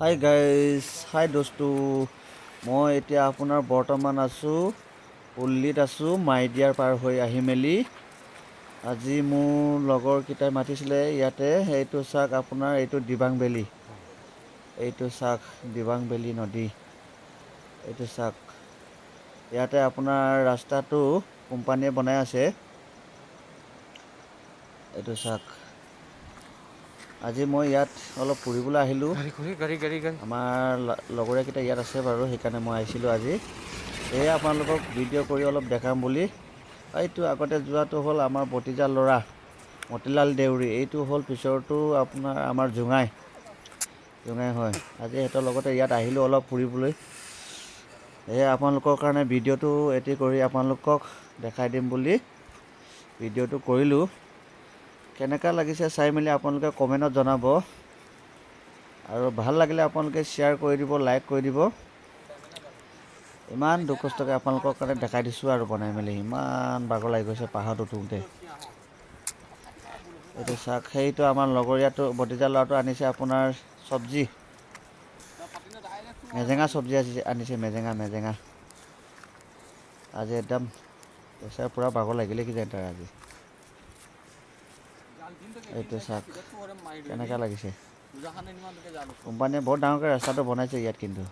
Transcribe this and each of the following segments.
Hi guys, হাই দোস্তু। মই এতিয়া আপোনাৰ বৰ্তমান আছোঁ পল্লীত আছোঁ, মাইডিয়াৰ পাৰ হৈ আহি মেলি। আজি মোৰ লগৰকেইটাই মাতিছিলে ইয়াতে। এইটো চাওক আপোনাৰ, এইটো দিবাং ভেলী। এইটো চাওক দিবাং ভেলী নদী। এইটো চাওক, ইয়াতে আপোনাৰ ৰাস্তাটো কোম্পানীয়ে বনাই আছে। এইটো চাওক, আজি মই ইয়াত অলপ ফুৰিবলৈ আহিলোঁ। আমাৰ লগৰীয়াকেইটা ইয়াত আছে বাৰু, সেইকাৰণে মই আহিছিলোঁ আজি। সেয়ে আপোনালোকক ভিডিঅ' কৰি অলপ দেখাম বুলি। এইটো আগতে যোৱাটো হ'ল আমাৰ ভতিজা ল'ৰা মতিলাল দেউৰী। এইটো হ'ল পিছৰটো আপোনাৰ আমাৰ জোঙাই হয়। আজি সিহঁতৰ লগতে ইয়াত আহিলোঁ অলপ ফুৰিবলৈ। সেয়ে আপোনালোকৰ কাৰণে ভিডিঅ'টো এটি কৰি আপোনালোকক দেখাই দিম বুলি ভিডিঅ'টো কৰিলোঁ। কেনেকুৱা লাগিছে চাই মেলি আপোনালোকে কমেণ্টত জনাব, আৰু ভাল লাগিলে আপোনালোকে শ্বেয়াৰ কৰি দিব, লাইক কৰি দিব। ইমান দুখ কষ্টকৈ আপোনালোকৰ কাৰণে দেখাই দিছোঁ আৰু বনাই মেলি। ইমান ভাগৰ লাগি গৈছে পাহাৰত উঠোঁতে। এইটো চাওক, সেইটো আমাৰ লগৰীয়াটো ভতিজা ল'ৰাটো আনিছে আপোনাৰ চব্জি, মেজেঙা চব্জি আনিছে। মেজেঙা আজি একদম পইচাৰ পূৰা ভাগৰ লাগিলে কিজানি তাৰ আজি। এইটো চাওক কেনেকুৱা লাগিছে। কোম্পানীয়ে বহুত ডাঙৰকৈ ৰাস্তাটো বনাইছে ইয়াত, কিন্তু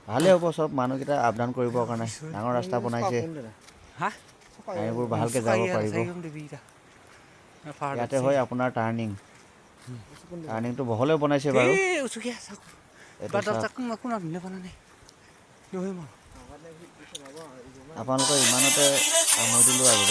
ভালেই হ'ব। চব মানুহকেইটা আপ ডাউন কৰিবৰ কাৰণে ডাঙৰ ৰাস্তা বনাইছে, গাড়ীবোৰ ভালকৈ যাব পাৰিব। ইয়াতে হয় আপোনাৰ টাৰ্ণিংটো বহলেও বনাইছে বাৰু। এইটো চাওক, আপোনালোকৰ ইমানতে সামৰি দিলোঁ আৰু।